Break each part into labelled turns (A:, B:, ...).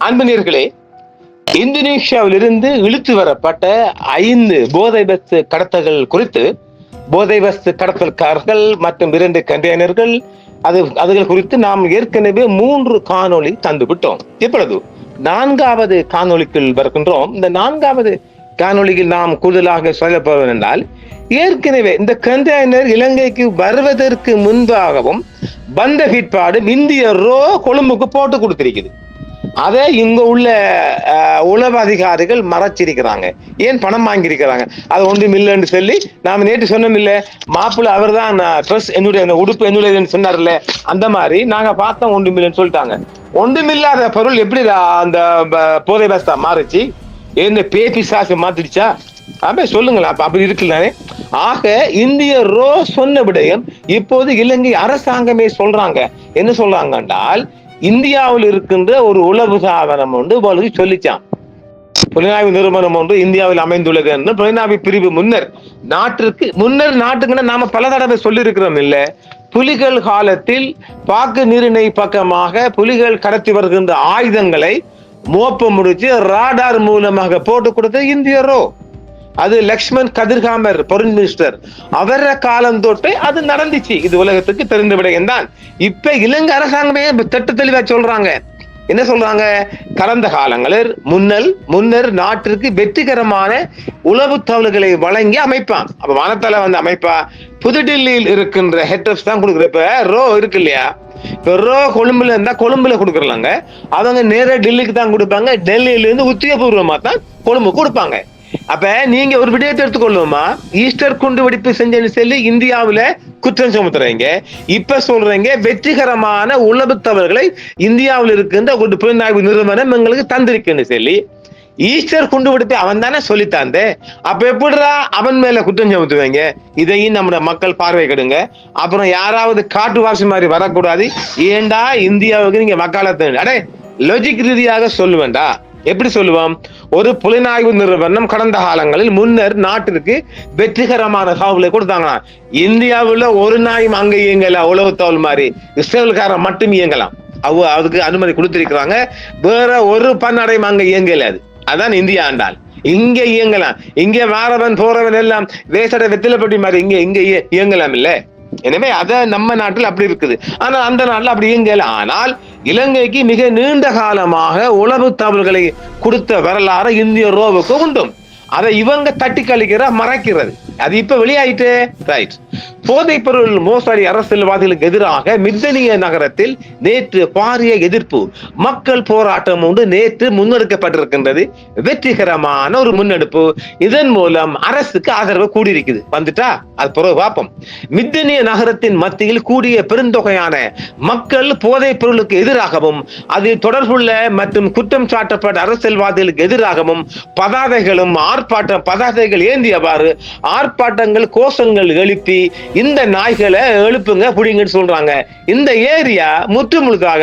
A: அன்பனர்களே, இந்தோனேஷியாவிலிருந்து இழுத்து வரப்பட்ட 5 போதை வஸ்து கடத்தல்கள் குறித்து போதை வஸ்து கடத்தல்காரர்கள் மற்றும் 2 கண்டெய்னர்கள் அதுகள் குறித்து நாம் ஏற்கனவே 3 காணொளி தந்துவிட்டோம். இப்பொழுது 4வது காணொளிக்குள் வருகின்றோம். இந்த 4வது காணொளியில் நாம் கூடுதலாக சொல்லப்போவது என்றால், ஏற்கனவே இந்த கண்டெய்னர் இலங்கைக்கு வருவதற்கு முன்பாகவும் வந்த பிற்பாடு இந்திய ரோ கொழும்புக்கு போட்டு கொடுத்திருக்குது. அதை இங்க உள்ள உளவு அதிகாரிகள் மறைச்சிருக்கிறாங்க. ஏன் பணம் வாங்கியிருக்கிறாங்க? அது ஒன்றும் இல்லைன்னு சொல்லி நாம நேற்று சொன்னோம் இல்ல, மாப்பிள்ள அவர் தான் ட்ரெஸ் என்னுடைய உடுப்பு என்னுடையதுன்னு சொன்னார்ல, அந்த மாதிரி நாங்க பார்த்தோம் ஒன்றும் இல்லைன்னு சொல்லிட்டாங்க. ஒன்றுமில்லாத பொருள் எப்படி அந்த போதை வஸ்தா மாறிச்சு? என்ன பேபி சாசு மாத்திடுச்சா? அப்ப சொல்லுங்களா, அப்படி இருக்குல்ல. ஆக இந்திய ரோ சொன்ன விடயம் இப்போது இலங்கை அரசாங்கமே சொல்றாங்க. என்ன சொல்றாங்க என்றால், இந்தியாவில் இருக்கின்ற ஒரு உளவு சாதனம் ஒன்று உங்களுக்கு சொல்லிச்சான். புலனாய்வு நிறுவனம் ஒன்று இந்தியாவில் அமைந்துள்ளது என்று புலனாய்வு பிரிவு நாட்டுக்குன்னு நாம பல தடவை சொல்லி இருக்கிறோம் இல்ல. புலிகள் காலத்தில் பாக்கு நீரிணை பக்கமாக புலிகள் கடத்தி வருகின்ற ஆயுதங்களை மோப்ப முடிச்சு ராடார் மூலமாக போட்டு கொடுத்த இந்திய ரோ. அது லக்ஷ்மண் கதிர்காமர் பொருள் மினிஸ்டர் அவர காலம் தொட்டு அது நடந்துச்சு. இது உலகத்துக்கு தெரிந்த விடயம் தான். இப்ப இலங்கை அரசாங்கமே திட்ட தெளிவா சொல்றாங்க. என்ன சொல்றாங்க? கடந்த காலங்களில் முன்னர் நாட்டிற்கு வெற்றிகரமான உளவு தகவல்களை வழங்கி அமைப்பான். அப்ப வானத்தால அமைப்பா புதுடில்லியில் இருக்கின்ற ஹெட் ஆஃப் தான் கொடுக்குற. இப்ப ரோ இருக்கு இல்லையா, இப்ப ரோ கொழும்புல இருந்தா கொழும்புல கொடுக்குறாங்க. அவங்க நேர டெல்லிக்கு தான் கொடுப்பாங்க. டெல்லியில இருந்து உத்தியோகபூர்வமா தான் கொழும்பு கொடுப்பாங்க. அப்ப நீங்க ஒரு விடயத்தை எடுத்துக்கொள்ளுமா, ஈஸ்டர் குண்டு வெடிப்பு செஞ்சேன்னு சொல்லி இந்தியாவில குற்றம் சுமத்துறீங்க. இப்ப சொல்றீங்க வெற்றிகரமான உளவு தகவல்களை இந்தியாவில் இருக்கின்ற ஒரு புலனாய்வு நிறுவனம் எங்களுக்கு தந்திருக்குன்னு சொல்லி. ஈஸ்டர் குண்டு வெடிப்பு அவன் தானே சொல்லித்தாந்த. அப்ப எப்படிடா அவன் மேல குற்றம் சுமத்துவீங்க? இதையும் நம்ம மக்கள் பார்வை கெடுங்க. அப்புறம் யாராவது காட்டுவாசி மாதிரி வரக்கூடாது. ஏண்டா இந்தியாவுக்கு நீங்க வக்காலத்து அடே லாஜிக் ரீதியாக சொல்லுவேண்டா. எப்படி சொல்லுவோம்? ஒரு புலனாய்வு நிறுவனம் கடந்த காலங்களில் முன்னர் நாட்டிற்கு வெற்றிகரமான தகவலை கொடுத்தாங்கன்னா, இந்தியாவில் ஒரு நாயும் அங்க இயங்கலாம். உளவு தகவல் மாதிரி இஸ்ரேல்காரன் மட்டும் இயங்கலாம். அதுக்கு அனுமதி கொடுத்திருக்கிறாங்க. வேற ஒரு பன்னடையும் அங்க இயங்கலாது. அதான் இந்தியா ஆண்டால். இங்க இயங்கலாம். இங்க வாரவன் போறவன் எல்லாம் வேசட வெத்திலப்பட்டி மாதிரி இங்க இயங்கலாம் இல்ல. எனவே அத நம்ம நாட்டில் அப்படி இருக்குது. ஆனா அந்த நாட்டில் அப்படி இயங்கல. ஆனால் இலங்கைக்கு மிக நீண்ட காலமாக உளவு தகவல்களை கொடுத்த வரலாறு இந்திய ரோவுக்கு உண்டும். அதை இவங்க தட்டி கழிக்கிற மறைக்கிறது. அது இப்ப வெளியாயிட்டு ரைட். போதைப் பொருள் மோசடி அரசியல்வாதிகளுக்கு எதிராக மித்தனிய நகரத்தில் நேற்று பாரிய எதிர்ப்பு மக்கள் போராட்டம் ஒன்று நேற்று முன்னெடுக்கப்பட்டிருக்கின்றது. வெற்றிகரமான ஒரு முன்னெடுப்பு. இதன் மூலம் அரசுக்கு ஆதரவு கூடியிருக்குது. வந்துட்டா அது பிறகு பார்ப்போம். மித்தனிய நகரத்தின் மத்தியில் கூடிய பெருந்தொகையான மக்கள் போதைப் பொருளுக்கு எதிராகவும் அதில் தொடர்புள்ள மற்றும் குற்றம் சாட்டப்பட்ட அரசியல்வாதிகளுக்கு எதிராகவும் பதாதைகள் ஏந்தியவாறு ஆர்ப்பாட்டங்கள் கோஷங்கள் எழுப்பி இந்த நாய்களை எழுப்புங்க புடிங்கன்னு சொல்றாங்க. இந்த ஏரியா முற்றுமுழுதாக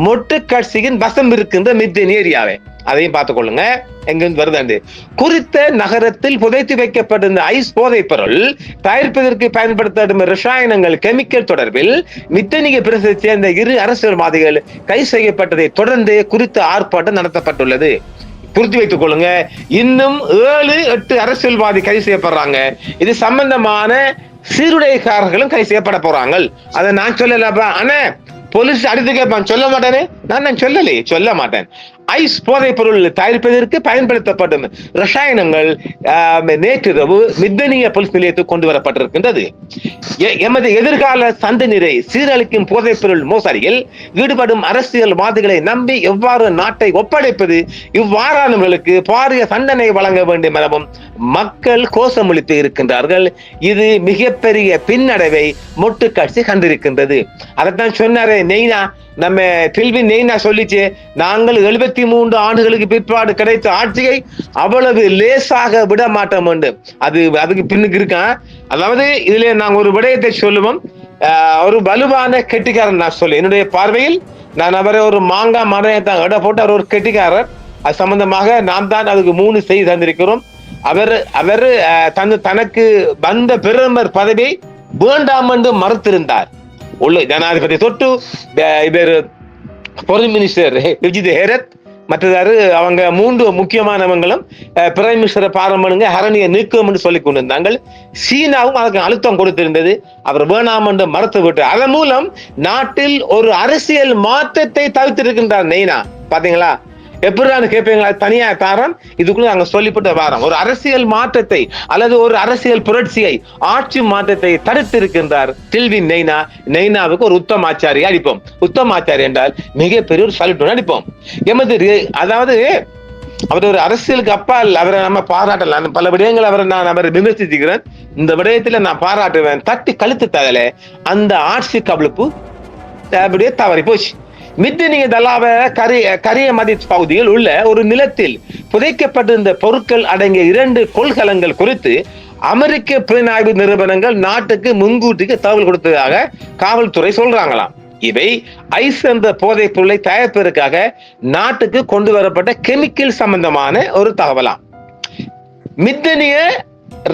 A: மொட்டு கட்சியின் வசம் இருக்கின்ற மித்தன் ஏரியாவை அதையும் பார்த்துக் கொள்ளுங்க. எங்கிருந்து வருதாண்டு குறித்த நகரத்தில் புதைத்து வைக்கப்பட்டிருந்த ஐஸ் போதைப் பொருள் தயாரிப்பதற்கு பயன்படுத்தப்படும் ரசாயனங்கள் கெமிக்கல் தொடர்பில் மித்தனிய பிரதேசத்தை சேர்ந்த 2 அரசியல்வாதிகள் கைது செய்யப்பட்டதை தொடர்ந்து குறித்த ஆர்ப்பாட்டம் நடத்தப்பட்டுள்ளது. குறித்து வைத்துக் கொள்ளுங்க. இன்னும் 7-8 அரசியல்வாதி கைது செய்யப்படுறாங்க. இது சம்பந்தமான சீருடைக்காரர்களும் கைது செய்யப்பட போறாங்க. அதை நான் சொல்லலப்பா. ஆனா போலீஸ் அடித்து கேட்பான். சொல்ல மாட்டேனே, நான் சொல்ல மாட்டேன். ஐஸ் போதைப் பொருள் தயாரிப்பதற்கு பயன்படுத்தப்படும் ரசாயனங்கள் நேற்றிரவு மித்தனிய போலீஸ் நிலையத்துக்கு கொண்டு வரப்பட்டிருக்கின்றது. எமது எதிர்கால சந்ததியினரை சீரழிக்கும் போதைப் பொருள் மோசடியில் ஈடுபடும் அரசியல்வாதிகளை நம்பி எவ்வாறு நாட்டை ஒப்படைப்பது, இவ்வாறானவர்களுக்கு பாரிய தண்டனை வழங்க வேண்டும் எனவும் மக்கள் கோஷமளித்து இருக்கின்றார்கள். இது மிகப்பெரிய பின்னடைவை மொட்டு கட்சி கண்டிருக்கின்றது. அதைத்தான் சொன்னாரே நெய்னா, நம்ம கேள்வி நெய்னா சொல்லிச்சு, நாங்கள் 73 ஆண்டுகளுக்கு பிற்பாடு கிடைத்த ஆட்சியை அவ்வளவு லேசாக விட மாட்டோம் என்று. அதுக்கு பின்னுக்கு இருக்கான். அதாவது இதுல நாங்கள் ஒரு விடயத்தை சொல்லுவோம். ஒரு வலுவான கெட்டிக்காரன் நான் சொல்லு. என்னுடைய பார்வையில் நான் அவரை ஒரு மாங்காய் மடையை தான் இட போட்டு அவர் ஒரு கெட்டிக்காரர். அது சம்பந்தமாக நாம் தான் அதுக்கு 3 செய்தி தந்திருக்கிறோம். அவர் தனக்கு வந்த பிரதமர் பதவி வேண்டாம் என்று மறுத்திருந்தார். உள்ள ஜனாதிபதி தொட்டு இவர் பொருள் மினிஸ்டர் விஜித் ஹேரத் மற்றதாரு அவங்க 3 முக்கியமானவங்களும் பிரைம் மினிஸ்டரை பாராளுமன்ற ஹரணியை நீக்கம் என்று சொல்லிக் கொண்டிருந்தாங்க. சீனாவும் அதுக்கு அழுத்தம் கொடுத்திருந்தது. அவர் வேணாம் என்று மறுத்து விட்டு அதன் மூலம் நாட்டில் ஒரு அரசியல் மாற்றத்தை தவிர்த்திருக்கின்றார் நெய்னா. பாத்தீங்களா எப்படின்னு கேட்பீங்களா? தனியா காரணம் இதுக்குள்ள நாங்க சொல்லிவிட்டு வாரம் ஒரு அரசியல் மாற்றத்தை அல்லது ஒரு அரசியல் புரட்சியை ஆட்சி மாற்றத்தை தடுத்திருக்கின்றார் டில்வின் நெய்னா. நெய்னாவுக்கு ஒரு உத்தம ஆச்சாரி அடிப்போம். உத்தம ஆச்சாரி என்றால் மிகப்பெரிய ஒரு சல்யூட் அடிப்போம். அதாவது அவர் ஒரு அரசியலுக்கு அப்பால் அவரை நம்ம பாராட்டலாம். பல விடயங்கள் அவரை விமர்சிச்சுக்கிறேன். இந்த விடயத்துல நான் பாராட்டுவேன். தட்டி கழுத்து தகல அந்த ஆட்சி கவிழ்ப்பு அப்படியே தவறி போச்சு. மித்தினிய தலாவ கரிய மதித் பகுதியில் உள்ள ஒரு நிலத்தில் புதைக்கப்பட்டிருந்த பொருட்கள் அடங்கிய 2 கொள்கலங்கள் குறித்து அமெரிக்க புலனாய்வு நிறுவனங்கள் நாட்டுக்கு முன்கூட்டிக்கு தகவல் கொடுத்ததாக காவல்துறை சொல்றாங்களாம். இவை ஐஸ் என்ற போதைப் பொருளை தயாரிப்பதற்காக நாட்டுக்கு கொண்டு வரப்பட்ட கெமிக்கல் சம்பந்தமான ஒரு தகவலாம். மித்தினிய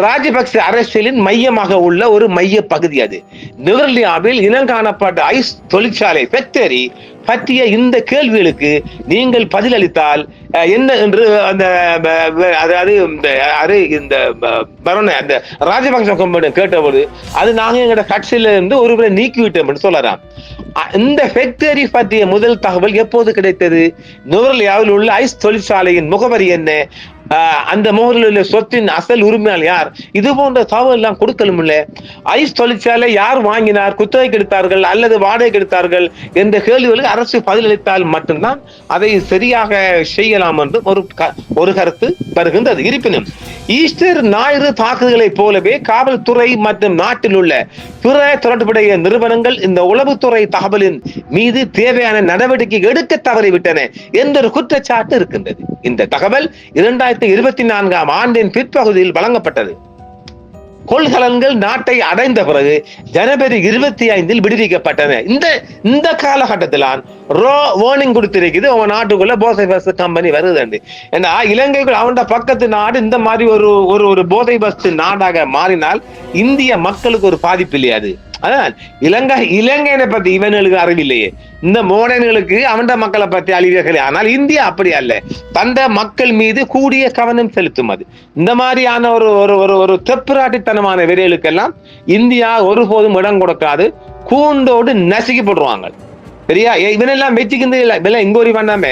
A: ராஜபக்ச அரசியலின் மையமாக உள்ள ஒரு மைய பகுதி அது. நுவரெலியாவில் இனங்காணப்பட்ட ஐஸ் தொழிற்சாலை ஃபேக்டரி பற்றிய இந்த கேள்விகளுக்கு நீங்கள் பதிலளித்தால் என்ன என்று அந்த அதாவது இந்த அந்த ராஜபக்ச கம்பெனி கேட்டபோது அது நாங்க எங்களோட கட்சியில இருந்து ஒருவரை நீக்கிவிட்டோம் சொல்லலாம். இந்த ஃபேக்டரி பற்றிய முதல் தகவல் எப்போது கிடைத்தது? நுவரெலியாவில் உள்ள ஐஸ் தொழிற்சாலையின் முகவரி என்ன, அந்த முகவரியில் உள்ள சொத்தின் அசல் உரிமையாளர் யார், இது போன்ற தகவல் எல்லாம் கொடுக்கலும் இல்ல. ஐஸ் தொழிற்சாலை யார் வாங்கினார், குத்தகைக்கு எடுத்தார்கள் அல்லது வாடகைக்கு எடுத்தார்கள் என்ற கேள்விகளுக்கு அரசு பதிலளித்தால் மட்டும்தான் அதை சரியாக செய்யலாம் என்று ஒரு கருத்து வருகின்றது. இருப்பினும் ஈஸ்டர் ஞாயிறு தாக்குதல்களை போலவே காவல்துறை மற்றும் நாட்டில் உள்ள பிற தொடர்புடைய நிறுவனங்கள் இந்த உளவுத்துறை தகவலின் மீது தேவையான நடவடிக்கை எடுக்க தவறிவிட்டன என்ற ஒரு குற்றச்சாட்டு இருக்கின்றது. இந்த தகவல் 2024 ஆண்டின் பிற்பகுதியில் வழங்கப்பட்டது. கொள்கலன்கள் நாட்டை அடைந்த பிறகு ஜனவரி 25 விடுவிக்கப்பட்டன. இந்த காலகட்டத்தில் வார்னிங் கொடுத்திருக்குது உங்க நாட்டுக்குள்ள போதை பஸ் கம்பெனி வருது. ஏன்னா இலங்கைக்குள் அவன் பக்கத்து நாடு இந்த மாதிரி ஒரு போதை பஸ் நாடாக மாறினால் இந்திய மக்களுக்கு ஒரு பாதிப்பு இல்லையாது. அதான் இலங்கையை பத்தி இவனுக்கு அறிவில்லையே, இந்த மோடன்களுக்கு அவன் மக்களை பத்தி அழிவுகள். ஆனால் இந்தியா அப்படி அல்ல, தந்த மக்கள் மீது கூடிய கவனம் செலுத்தும். அது இந்த மாதிரியான ஒரு தெப்புராட்டித்தனமான விரைகளுக்கெல்லாம் இந்தியா ஒருபோதும் இடம் கொடுக்காது. கூண்டோடு நசுக்கி போடுவாங்க. சரியா? இவனெல்லாம் வச்சுக்கின்ற இங்கோரி பண்ணாம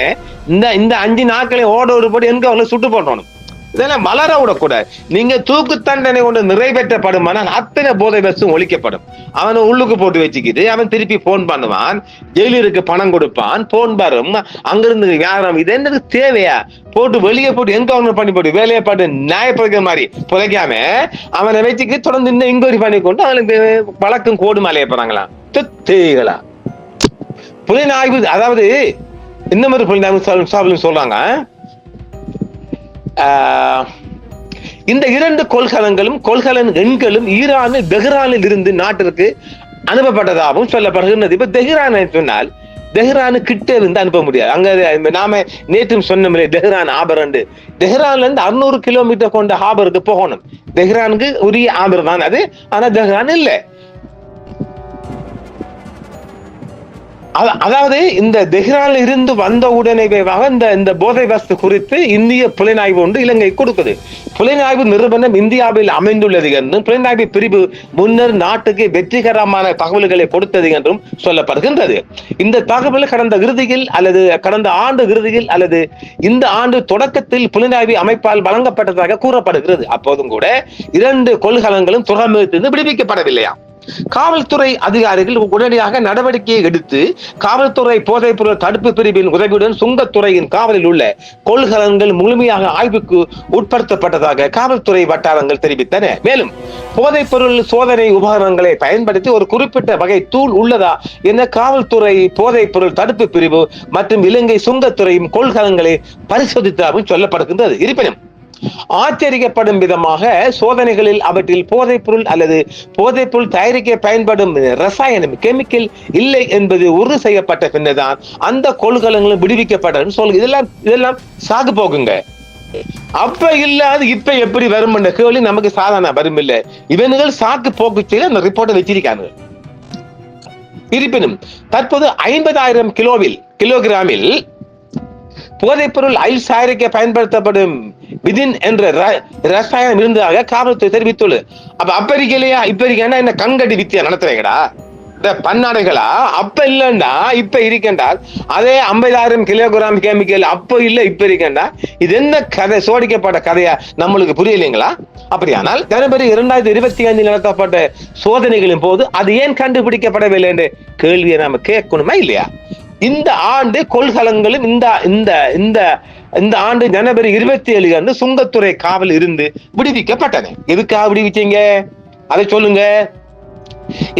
A: இந்த 5 நாட்களை ஓட போட்டு எங்க அவங்களை சுட்டு போட்டணும். இதெல்லாம் வளர விடக்கூடாது. நீங்க தூக்கு தண்டனை கொண்டு நிறைவேற்றப்படும் அத்தனை போதை பஸ்ஸும் ஒழிக்கப்படும். அவனை உள்ளுக்கு போட்டு வச்சுக்கிட்டு அவன் திருப்பி போன் பண்ணுவான், ஜெயிலருக்கு பணம் கொடுப்பான், போன் வரும், அங்கிருந்து யாரும். இது என்னது தேவையா? போட்டு வெளியே போட்டு என்கவுண்டர் பண்ணி போட்டு வேலையை பாட்டு நியாயப்படுகிற மாதிரி புதைக்காம அவனை வச்சுக்கிட்டு தொடர்ந்து இன்னும் இன்கொயரி பண்ணி கொண்டு அவனுக்கு வழக்கும் கோடு மலைய போறாங்களாம். தேகளா புலனாய்வு, அதாவது இந்த மாதிரி புலனாய்வு சொல்றாங்க. இந்த 2 கொள்கலன் எண்களும் ஈரானில் தெஹ்ரானில் இருந்து நாட்டிற்கு அனுப்பப்பட்டதாகவும் சொல்லப்படுகிறது. இப்ப தெஹ்ரான் சொன்னால் தெஹ்ரானு கிட்ட இருந்து அனுப்ப முடியாது. அங்க நாம நேற்றும் சொன்ன தெஹ்ரான் ஆபர், தெஹ்ரான்ல இருந்து 600 கிலோமீட்டர் கொண்ட ஹாபருக்கு போகணும். தெஹ்ரானுக்கு உரிய ஆபர் தான் அது, ஆனா தெஹ்ரான் இல்லை. அதாவது இந்த தெஹ்ரானில் இருந்து வந்த உடனே இந்த போதை வஸ்து குறித்து இந்திய புலனாய்வு ஒன்று இலங்கை கொடுக்குது. புலனாய்வு நிறுவனம் இந்தியாவில் அமைந்துள்ளது என்றும் புலனாய்வு பிரிவு முன்னர் நாட்டுக்கு வெற்றிகரமான தகவல்களை கொடுத்தது என்றும் சொல்லப்படுகின்றது. இந்த தகவல் கடந்த ஆண்டு இறுதியில் அல்லது இந்த ஆண்டு தொடக்கத்தில் புலனாய்வு அமைப்பால் வழங்கப்பட்டதாக கூறப்படுகிறது. அப்போதும் கூட 2 கொள்கலன்களும் துறைமுகத்திலிருந்து விடுவிக்கப்படவில்லையா? காவல்துறை அதிகாரிகள் உடனடியாக நடவடிக்கையை எடுத்து காவல்துறை போதைப் பொருள் தடுப்பு பிரிவின் உதவியுடன் சுங்கத்துறையின் காவலில் உள்ள கொள்கலன்கள் முழுமையாக ஆய்வுக்கு உட்படுத்தப்பட்டதாக காவல்துறை வட்டாரங்கள் தெரிவித்தன. மேலும் போதைப் பொருள் சோதனை உபகரணங்களை பயன்படுத்தி ஒரு குறிப்பிட்ட வகை தூள் உள்ளதா என காவல்துறை போதைப் பொருள் தடுப்பு பிரிவு மற்றும் இலங்கை சுங்கத்துறையும் கொள்கலன்களை பரிசோதித்ததாகவும் சொல்லப்படுகின்றது. இருப்பினும் ஆச்சரிக்கப்படும் விதமாக சோதனைகளில் அவற்றில் போதைப்பொருள் அல்லது போதைப்பொருள் தயாரிக்க பயன்படும் ரசாயனம் கெமிக்கல் இல்லை என்பது உறுதி செய்யப்பட்ட பின்னர்தான் அந்த கொள்கலன்களும் விடுவிக்கப்படும் சொல்ல. இதெல்லாம் சாகு போகுங்க. அப்ப இல்லாது இப்ப எப்படி வரும் என்ற கேள்வி நமக்கு சாதாரண வரும் இல்லை. இவன்கள் சாக்கு போக்கு செய்ய அந்த ரிப்போர்ட்டை வச்சிருக்காங்க. இருப்பினும் தற்போது 50,000 கிலோகிராமில் போதைப்பொருள் ஐஸ் தயாரிக்க பயன்படுத்தப்படும் விதின் என்ற ரசாயனம் இருந்ததாக காவல்துறை தெரிவித்துள்ளது. அப்ப இருக்கையா இப்ப இருக்கா என்ன கண்கட்டி வித்தியா நடத்துறீங்கடா இந்த பன்னாடைகளா? அப்ப இல்லண்டா இப்ப இருக்கேன்டால் அதே 50,000 கிலோகிராம் கெமிக்கல் அப்ப இல்ல இப்ப இருக்கேன்டா. இது என்ன கதை? சோடிக்கப்பட்ட கதையா? நம்மளுக்கு புரியலைங்களா? அப்படியானால் ஜனவரி 2025 நடத்தப்பட்ட சோதனைகளின் போது அது ஏன் கண்டுபிடிக்கப்படவில்லை என்ற கேள்வியை நாம கேட்கணுமா இல்லையா? இந்த ஆண்டு கொள்கலங்களும் இந்த ஆண்டு ஜனவரி 27 அன்று சுங்கத்துறை காவல் இருந்து விடுவிக்கப்பட்டன. எதுக்காக விடுவிச்சீங்க அதை சொல்லுங்க.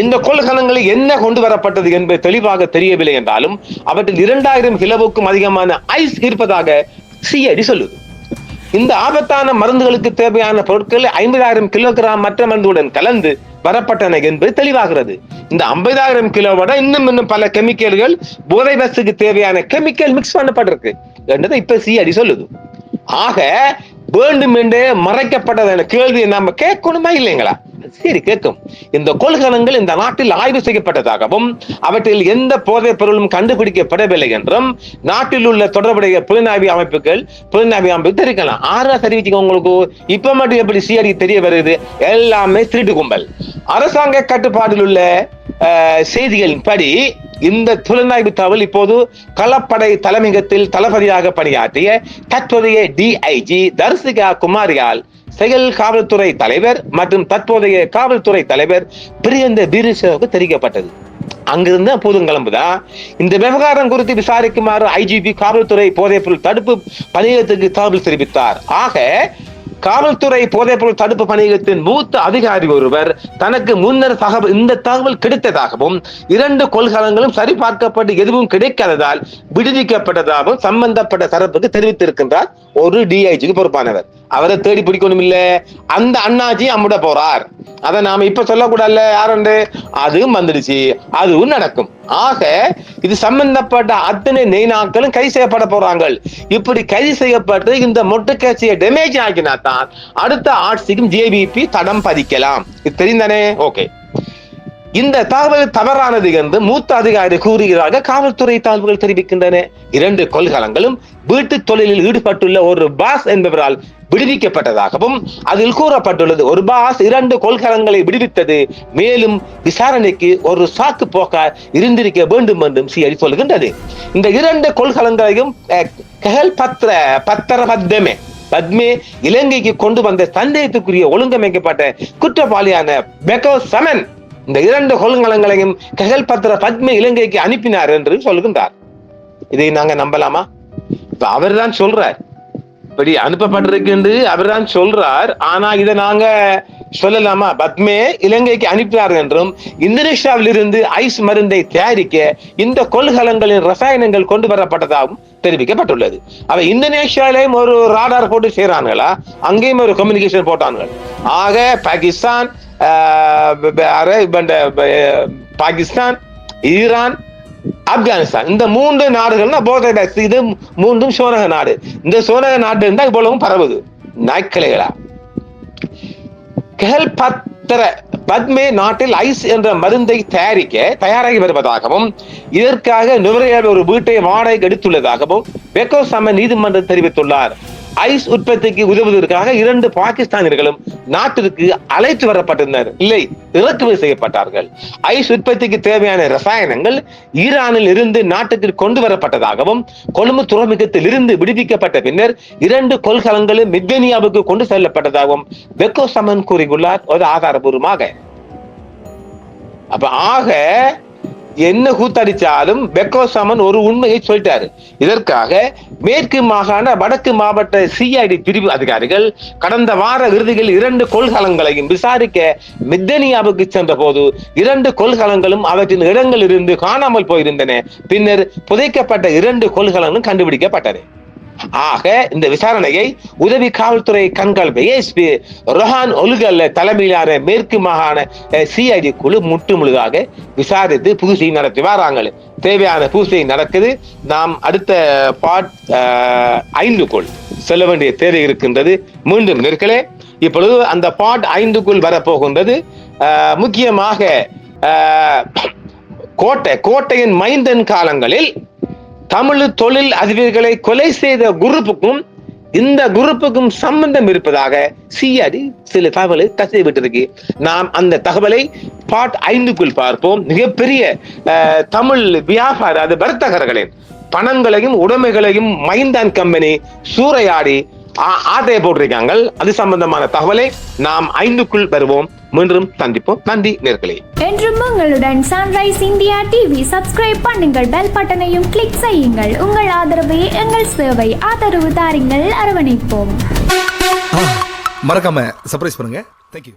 A: இந்த கொள்கலங்களில் என்ன கொண்டு வரப்பட்டது என்பது தெளிவாக தெரியவில்லை என்றாலும் அவற்றில் 2000 கிலோவுக்கும் அதிகமான ஐஸ் இருப்பதாக சிஐடி சொல்லுது. இந்த ஆபத்தான மருந்துகளுக்கு தேவையான பொருட்கள் 50,000 கிலோகிராம் மற்ற மருந்துடன் கலந்து வரப்பட்டன என்பது தெளிவாகிறது. இந்த 50,000 கிலோவோட இன்னும் பல கெமிக்கல்கள் போதை வஸ்துக்கு தேவையான கெமிக்கல் மிக்ஸ் பண்ணப்பட்டிருக்கு என்றதை இப்ப சிஐடி சொல்லுது. ஆக வேண்டும் என்று மறைக்கப்பட்டதான கேள்வியை நாம கேட்கணுமா இல்லைங்களா? சரி, கேட்கும். இந்த கொள்கலங்கள் இந்த நாட்டில் ஆய்வு செய்யப்பட்டதாகவும் அவற்றில் எந்த போதைப் பொருளும் கண்டுபிடிக்கப்படவில்லை என்றும் நாட்டில் உள்ள தொடர்புடைய புலனாய்வு அமைப்பு தெரிவிக்கலாம். ஆறா தெரிவிச்சுக்க உங்களுக்கு இப்ப மட்டும் எப்படி சிஐடி தெரிய வருது? எல்லாமே திருட்டு கும்பல். அரசாங்க கட்டுப்பாட்டில் உள்ள செய்திகளின் படி இந்த புலனாய்வு தகவல் இப்போது களப்படை தலைமையகத்தில் தளபதியாக பணியாற்றிய தற்போதைய டிஐஜி தர்சிகா குமாரியால் செயல் காவல்துறை தலைவர் மற்றும் தற்போதைய காவல்துறை தலைவர் பிரியந்த பீரிஷவுக்கு தெரிவிக்கப்பட்டது. அங்கிருந்த போதும் கிளம்புதான் இந்த விவகாரம் குறித்து விசாரிக்குமாறு ஐஜிபி காவல்துறை போதைப்பொருள் தடுப்பு பணியகத்துக்கு தகவல் தெரிவித்தார். ஆக காவல்துறை போதைப்பொருள் தடுப்பு பணியகத்தின் மூத்த அதிகாரி ஒருவர் தனக்கு முன்னர் இந்த தகவல் கிடைத்ததாகவும் 2 கொள்கலங்களும் சரிபார்க்கப்பட்டு எதுவும் கிடைக்காததால் விடுவிக்கப்பட்டதாகவும் சம்பந்தப்பட்ட தரப்புக்கு தெரிவித்திருக்கின்றார் ஒரு டிஐஜிக்கு பொறுப்பானவர். அவரை தேடி பிடிக்கணும் இல்ல, அந்த அண்ணாச்சி அம்முட போறார். அதை நாம இப்ப சொல்லக்கூடாது. யாருண்டு அதுவும் வந்துடுச்சு, அதுவும் நடக்கும். ஆக இது சம்பந்தப்பட்ட அத்தனை நெய்னாக்களும் கைது செய்யப்பட போறாங்க. இப்படி கைது செய்யப்பட்டு இந்த மொட்டு கட்சியை டேமேஜ் ஆக்கினாத்தான் அடுத்த ஆட்சிக்கும் ஜேவிபி தடம் பதிக்கலாம். இது தெரிந்தானே? ஓகே. இந்த தகவல் தவறானது என்று மூத்த அதிகாரி கூறுகிறார்கள். காவல்துறை தகவல்கள் தெரிவிக்கின்றன. 2 கொள்கலங்களும் வீட்டு தொழிலில் ஈடுபட்டுள்ள ஒரு பாஸ் என்பவரால் விடுவிக்கப்பட்டதாகவும் அதில் கூறப்பட்டுள்ளது. ஒரு பாஸ் 2 கொள்கலங்களை விடுவித்தது மேலும் விசாரணைக்கு ஒரு சாக்கு போக்க இருந்திருக்க வேண்டும் என்றும் சிஐடி சொல்கின்றது. இந்த 2 கொள்கலங்களையும் பத்மே இலங்கைக்கு கொண்டு வந்த சந்தேகத்துக்குரிய ஒழுங்கமைக்கப்பட்ட குற்றவாளியான பெக்கோ சமன் இந்த 2 கொள்கலங்களையும் பத்மே இலங்கைக்கு அனுப்பினார் என்று சொல்கின்றார். இதை நாங்க நம்பலாமா? இப்ப அவர் தான் சொல்றார், இப்படி அனுப்பப்பட்டிருக்கு என்று அவர் தான் சொல்றார். ஆனா இதை நாங்க சொல்லலாமா? பத்மே இலங்கைக்கு அனுப்பினார் என்றும் இந்தோனேஷியாவில் இருந்து ஐஸ் மருந்தை தயாரிக்க இந்த கொள்கலங்களின் ரசாயனங்கள் கொண்டு வரப்பட்டதாகவும் தெரிவிக்கப்பட்டுள்ளது. அவை இந்தோனேஷியாலையும் ஒரு ராடார் போட்டு செய்யறாங்களா, அங்கேயும் ஒரு கம்யூனிகேஷன் போட்டார்கள். ஆக பாகிஸ்தான், ஈரான், ஆப்கானிஸ்தான் இந்த 3 நாடுகள் போதை இது 3 சோனக நாடு. இந்த சோனக நாடு இருந்தா இவ்வளவும் பரவுது நாய்க்கிளைகளா. பத்மே நாட்டில் ஐஸ் என்ற மருந்தை தயாராகி வருவதாகவும் இதற்காக நுவரையாவில் ஒரு வீட்டை வாடகை எடுத்துள்ளதாகவும் பெக்கோ சமன் நீதிமன்றம் தெரிவித்துள்ளார். ஐஸ் உற்பத்திக்கு உதவுவதற்காக 2 பாகிஸ்தானியர்களும் நாட்டிற்கு அழைத்து வரப்பட்டிருந்தனர். இல்லை, இறக்குமதி செய்யப்பட்டார்கள். ஐஸ் உற்பத்திக்கு தேவையான ரசாயனங்கள் ஈரானில் இருந்து நாட்டுக்கு கொண்டு வரப்பட்டதாகவும் கொழும்பு துறைமுகத்தில் இருந்து விடுவிக்கப்பட்ட பின்னர் 2 கொள்கலங்களும் மெக்டோனியாவுக்கு கொண்டு செல்லப்பட்டதாகவும் பெக்கோ சமன் கூறியுள்ளார் ஒரு ஆதாரபூர்வமாக. அப்ப ஆக என்ன கூத்தடிச்சாலும் பெக்கோ சமன் ஒரு உண்மையை சொல்லிட்டாரு. இதற்காக மேற்கு மாகாண வடக்கு மாவட்ட சிஐடி பிரிவு அதிகாரிகள் கடந்த வார இறுதியில் 2 கொள்கலங்களையும் விசாரிக்க மெக்டோனியாவுக்கு சென்ற போது 2 கொள்கலங்களும் அவற்றின் இடங்களில் இருந்து காணாமல் போயிருந்தன. பின்னர் புதைக்கப்பட்ட 2 கொள்கலங்களும் கண்டுபிடிக்கப்பட்டன. ஆக இந்த விசாரணையை உதவி காவல்துறை கண்காணிப்பு ஏஎஸ்பி ரொஹான் ஒலுகல்ல தலைமையிலான மேற்கு மாகாண சிஐடி குழு முழுதாக விசாரித்து பூசை நடத்தி வராங்க. தேவையான பூசை நடக்குது. நாம் அடுத்த பார்ட் 5க்குள் செல்ல வேண்டிய தேவை இருக்கின்றது. மீண்டும் நேர்களே, இப்பொழுது அந்த பார்ட் 5க்குள் வரப்போகின்றது. முக்கியமாக கோட்டையின் மைந்தன் காலங்களில் தமிழ் தொழில் அதிபர்களை கொலை செய்த குரூப்புக்கும் இந்த குரூப்புக்கும் சம்பந்தம் இருப்பதாக சிஐடி சில தகவலை கசிய விட்டிருக்கு. நாம் அந்த தகவலை பார்ட் 5க்குள் பார்ப்போம். மிகப்பெரிய தமிழ் வியாபார அது வர்த்தகர்களின் பணங்களையும் உடைமைகளையும் மைந்தான் கம்பெனி சூறையாடி ஆட்டைய போட்டிருக்காங்க. அது சம்பந்தமான தகவலை நாம் 5க்குள் வருவோம். மீண்டும் சந்திப்போம். நன்றி நேர்களே.
B: என்றும் உங்களுடன் சன்ரைஸ் இந்தியா டிவி. சப்ஸ்கிரைப் பண்ணுங்கள், பெல் பட்டனையும் கிளிக் செய்யுங்கள். உங்கள் ஆதரவே எங்கள் சேவை. ஆதரவு தாருங்கள், அரவணைப்போம்.
C: மறக்காம சர்ப்ரைஸ் பண்ணுங்க. தேங்க்யூ.